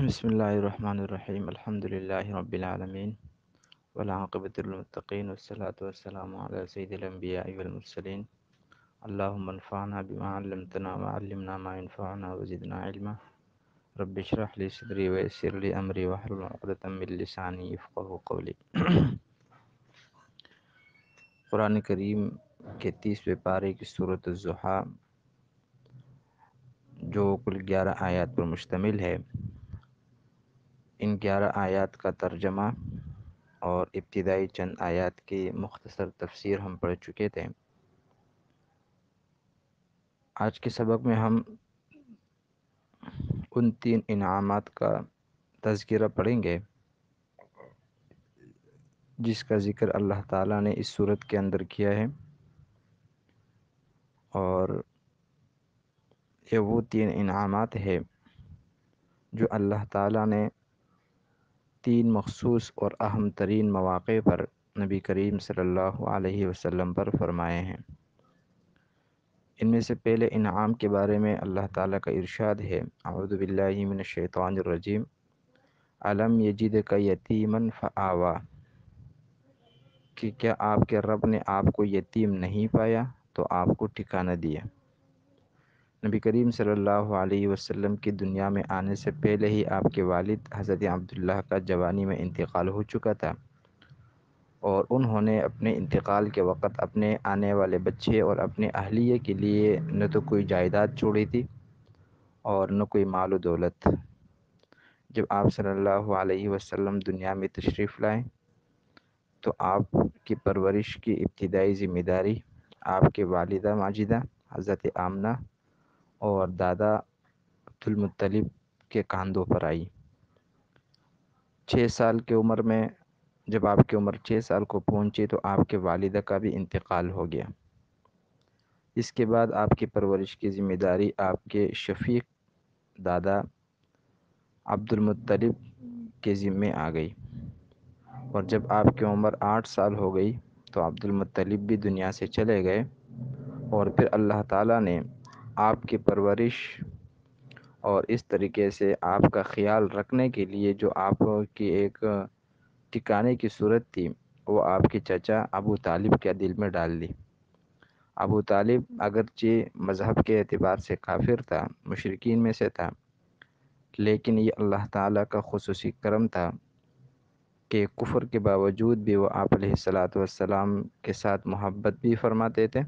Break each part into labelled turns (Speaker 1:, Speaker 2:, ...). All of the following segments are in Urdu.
Speaker 1: بسم اللہ الرحمن الرحیم الحمد للہ رب العالمین والعاقبۃ للمتقین والصلاة والسلام علی سید الانبیاء والمرسلین اللہم انفعنا بما علمتنا وعلمنا ما ينفعنا وزدنا علما رب اشرح لی صدری ویسر لی امری واحلل عقدۃ من لسانی یفقہوا قولی۔ قرآن کریم کے 30ویں پارے کی سورۃ الضحیٰ جو کل 11 آیات پر مشتمل ہے، ان 11 آیات کا ترجمہ اور ابتدائی چند آیات کی مختصر تفسیر ہم پڑھ چکے تھے۔ آج کے سبق میں ہم ان 3 انعامات کا تذکرہ پڑھیں گے جس کا ذکر اللہ تعالیٰ نے اس سورت کے اندر کیا ہے، اور یہ وہ 3 انعامات ہیں جو اللہ تعالیٰ نے 3 مخصوص اور اہم ترین مواقع پر نبی کریم صلی اللہ علیہ وسلم پر فرمائے ہیں۔ ان میں سے پہلے انعام کے بارے میں اللہ تعالیٰ کا ارشاد ہے، اعوذ باللہ من الشیطان الرجیم، الم یجدک یتیما فآویٰ، کہ کیا آپ کے رب نے آپ کو یتیم نہیں پایا تو آپ کو ٹھکانہ دیا۔ نبی کریم صلی اللہ علیہ وسلم کی دنیا میں آنے سے پہلے ہی آپ کے والد حضرت عبداللہ کا جوانی میں انتقال ہو چکا تھا، اور انہوں نے اپنے انتقال کے وقت اپنے آنے والے بچے اور اپنے اہلیہ کے لیے نہ تو کوئی جائیداد چھوڑی تھی اور نہ کوئی مال و دولت۔ جب آپ صلی اللہ علیہ وسلم دنیا میں تشریف لائے تو آپ کی پرورش کی ابتدائی ذمہ داری آپ کے والدہ ماجدہ حضرت آمنہ اور دادا عبدالمطلب کے کاندھوں پر آئی۔ 6 سال کی عمر میں جب آپ کی عمر 6 سال کو پہنچی تو آپ کے والدہ کا بھی انتقال ہو گیا۔ اس کے بعد آپ کی پرورش کی ذمہ داری آپ کے شفیق دادا عبدالمطلب کے ذمے آ گئی، اور جب آپ کی عمر 8 سال ہو گئی تو عبدالمطلب بھی دنیا سے چلے گئے، اور پھر اللہ تعالیٰ نے آپ کی پرورش اور اس طریقے سے آپ کا خیال رکھنے کے لیے جو آپ کی ایک ٹھکانے کی صورت تھی وہ آپ کے چچا ابو طالب کے دل میں ڈال دی۔ ابو طالب اگرچہ مذہب کے اعتبار سے کافر تھا، مشرکین میں سے تھا، لیکن یہ اللہ تعالیٰ کا خصوصی کرم تھا کہ کفر کے باوجود بھی وہ آپ علیہ الصلاۃ والسلام کے ساتھ محبت بھی فرماتے تھے،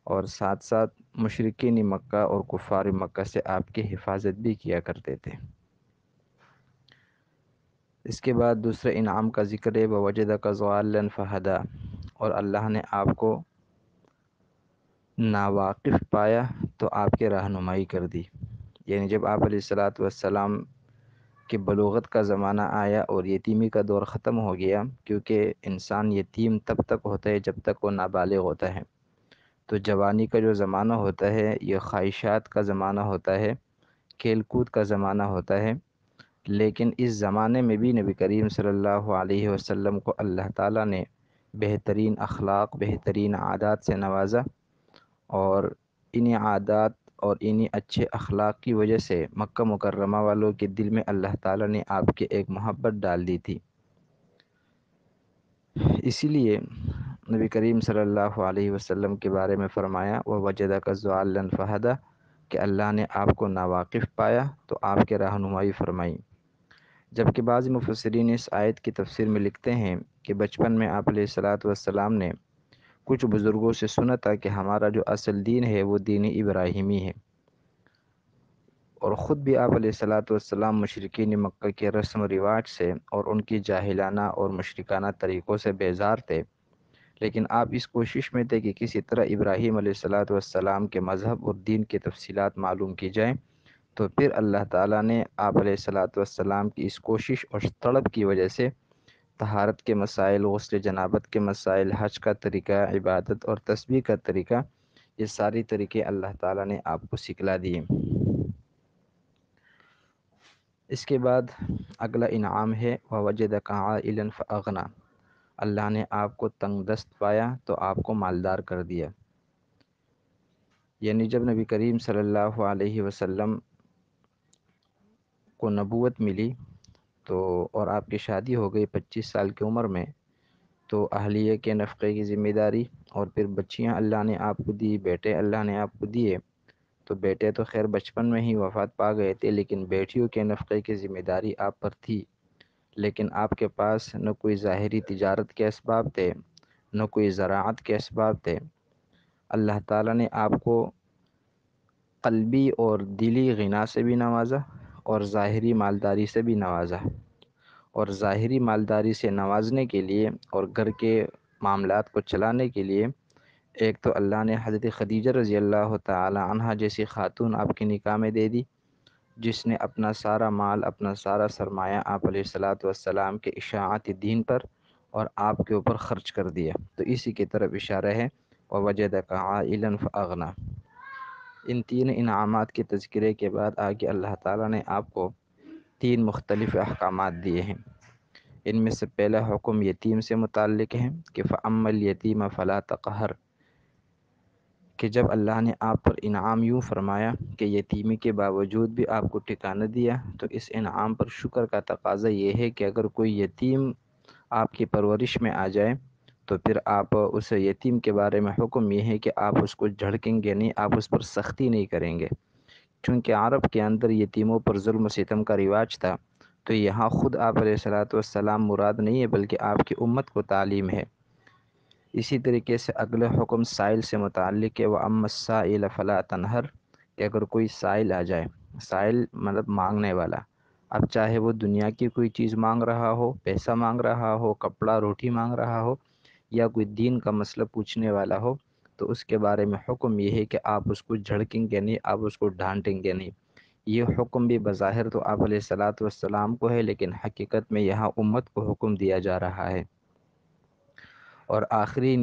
Speaker 1: اور ساتھ ساتھ مشرکین مکہ اور کفار مکہ سے آپ کی حفاظت بھی کیا کرتے تھے۔ اس کے بعد دوسرے انعام کا ذکر ہے، وَوَجَدَكَ ضَالًّا فَهَدَىٰ، اور اللہ نے آپ کو ناواقف پایا تو آپ کی رہنمائی کر دی۔ یعنی جب آپ علیہ الصلاۃ والسلام کہ بلوغت کا زمانہ آیا اور یتیمی کا دور ختم ہو گیا، کیونکہ انسان یتیم تب تک ہوتا ہے جب تک وہ نابالغ ہوتا ہے۔ تو جوانی کا جو زمانہ ہوتا ہے یہ خواہشات کا زمانہ ہوتا ہے، کھیل کود کا زمانہ ہوتا ہے، لیکن اس زمانے میں بھی نبی کریم صلی اللہ علیہ وسلم کو اللہ تعالیٰ نے بہترین اخلاق، بہترین عادات سے نوازا، اور انہی عادات اور انہی اچھے اخلاق کی وجہ سے مکہ مکرمہ والوں کے دل میں اللہ تعالیٰ نے آپ کے ایک محبت ڈال دی تھی۔ اسی لیے نبی کریم صلی اللہ علیہ وسلم کے بارے میں فرمایا، وَوَجَدَكَ ضَالًّا فَهَدَىٰ، کہ اللہ نے آپ کو ناواقف پایا تو آپ کے رہنمائی فرمائی۔ جبکہ بعض مفسرین اس آیت کی تفسیر میں لکھتے ہیں کہ بچپن میں آپ علیہ الصلاۃ والسلام نے کچھ بزرگوں سے سنا تھا کہ ہمارا جو اصل دین ہے وہ دین ابراہیمی ہے، اور خود بھی آپ علیہ الصلاۃ والسلام مشرکین مکہ کے رسم و رواج سے اور ان کی جاہلانہ اور مشرکانہ طریقوں سے بیزار تھے، لیکن آپ اس کوشش میں تھے کہ کسی طرح ابراہیم علیہ الصلاۃ والسلام کے مذہب اور دین کی تفصیلات معلوم کی جائیں۔ تو پھر اللہ تعالیٰ نے آپ علیہ الصلاۃ والسلام کی اس کوشش اور طلب کی وجہ سے طہارت کے مسائل، غسل جنابت کے مسائل، حج کا طریقہ، عبادت اور تسبیح کا طریقہ، یہ ساری طریقے اللہ تعالیٰ نے آپ کو سکھلا دیے۔ اس کے بعد اگلا انعام ہے، وَوَجَدَكَ عَائِلًا فَأَغْنَىٰ، اللہ نے آپ کو تنگ دست پایا تو آپ کو مالدار کر دیا۔ یعنی جب نبی کریم صلی اللہ علیہ وسلم کو نبوت ملی تو اور آپ کی شادی ہو گئی 25 سال کی عمر میں، تو اہلیہ کے نفقے کی ذمہ داری، اور پھر بچیاں اللہ نے آپ کو دی، بیٹے اللہ نے آپ کو دیے، تو بیٹے تو خیر بچپن میں ہی وفات پا گئے تھے، لیکن بیٹیوں کے نفقے کی ذمہ داری آپ پر تھی۔ لیکن آپ کے پاس نہ کوئی ظاہری تجارت کے اسباب تھے، نہ کوئی زراعت کے اسباب تھے۔ اللہ تعالیٰ نے آپ کو قلبی اور دلی غنا سے بھی نوازا اور ظاہری مالداری سے بھی نوازا، اور ظاہری مالداری سے نوازنے کے لیے اور گھر کے معاملات کو چلانے کے لیے ایک تو اللہ نے حضرت خدیجہ رضی اللہ تعالی عنہا جیسی خاتون آپ کی نکاح میں دے دی، جس نے اپنا سارا مال، اپنا سارا سرمایہ آپ علیہ الصلاۃ والسلام کے اشاعت دین پر اور آپ کے اوپر خرچ کر دیا۔ تو اسی کی طرف اشارہ ہے وَوَجَدَكَ عَائِلًا فَأَغْنَىٰ۔ ان تین انعامات کے تذکرے کے بعد آگے اللہ تعالیٰ نے آپ کو 3 مختلف احکامات دیے ہیں۔ ان میں سے پہلا حکم یتیم سے متعلق ہے کہ فَأَمَّا الْيَتِيمَ فَلَا تَقْهَرْ، کہ جب اللہ نے آپ پر انعام یوں فرمایا کہ یتیمی کے باوجود بھی آپ کو ٹھکانہ دیا، تو اس انعام پر شکر کا تقاضا یہ ہے کہ اگر کوئی یتیم آپ کی پرورش میں آ جائے تو پھر آپ اس یتیم کے بارے میں حکم یہ ہے کہ آپ اس کو جھڑکیں گے نہیں، آپ اس پر سختی نہیں کریں گے، چونکہ عرب کے اندر یتیموں پر ظلم و ستم کا رواج تھا۔ تو یہاں خود آپ علیہ الصلاۃ والسلام مراد نہیں ہے، بلکہ آپ کی امت کو تعلیم ہے۔ اسی طریقے سے اگلا حکم سائل سے متعلق ہے وَأَمَّا السَّائِلَ فَلَا تَنْهَرْ، کہ اگر کوئی سائل آ جائے، سائل مطلب مانگنے والا، اب چاہے وہ دنیا کی کوئی چیز مانگ رہا ہو، پیسہ مانگ رہا ہو، کپڑا روٹی مانگ رہا ہو، یا کوئی دین کا مسئلہ پوچھنے والا ہو، تو اس کے بارے میں حکم یہ ہے کہ آپ اس کو جھڑکیں گے نہیں، آپ اس کو ڈانٹیں گے نہیں۔ یہ حکم بھی بظاہر تو آپ علیہ الصلاۃ والسلام کو ہے، لیکن حقیقت میں یہاں امت کو حکم دیا جا رہا ہے۔ اور آخری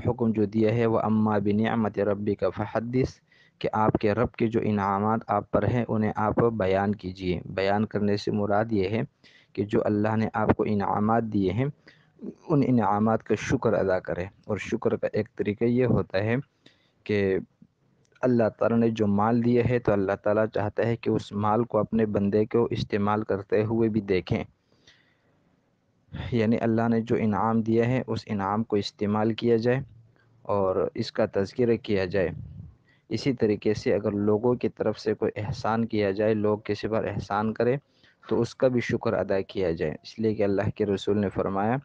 Speaker 1: حکم جو دیا ہے وہ اما بنعمت ربک فحدث، کہ آپ کے رب کے جو انعامات آپ پر ہیں انہیں آپ بیان کیجئے۔ بیان کرنے سے مراد یہ ہے کہ جو اللہ نے آپ کو انعامات دیے ہیں ان انعامات کا شکر ادا کرے، اور شکر کا ایک طریقہ یہ ہوتا ہے کہ اللہ تعالیٰ نے جو مال دیا ہے تو اللہ تعالیٰ چاہتا ہے کہ اس مال کو اپنے بندے کو استعمال کرتے ہوئے بھی دیکھیں، یعنی اللہ نے جو انعام دیا ہے اس انعام کو استعمال کیا جائے اور اس کا تذکرہ کیا جائے۔ اسی طریقے سے اگر لوگوں کی طرف سے کوئی احسان کیا جائے، لوگ کسی پر احسان کرے تو اس کا بھی شکر ادا کیا جائے، اس لیے کہ اللہ کے رسول نے فرمایا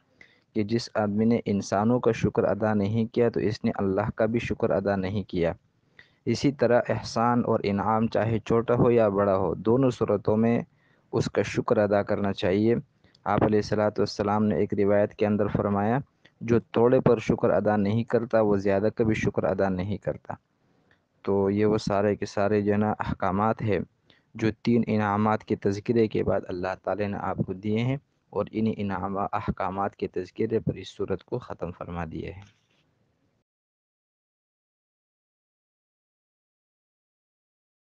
Speaker 1: کہ جس آدمی نے انسانوں کا شکر ادا نہیں کیا تو اس نے اللہ کا بھی شکر ادا نہیں کیا۔ اسی طرح احسان اور انعام چاہے چھوٹا ہو یا بڑا ہو، دونوں صورتوں میں اس کا شکر ادا کرنا چاہیے۔ آپ علیہ الصلاۃ والسلام نے ایک روایت کے اندر فرمایا جو تھوڑے پر شکر ادا نہیں کرتا وہ زیادہ کبھی شکر ادا نہیں کرتا۔ تو یہ وہ سارے کے سارے جو ہے نا احکامات ہیں جو 3 انعامات کے تذکرے کے بعد اللہ تعالی نے آپ کو دیے ہیں، اور انہی احکامات کے تذکرے پر اس صورت کو ختم فرما دیے ہیں۔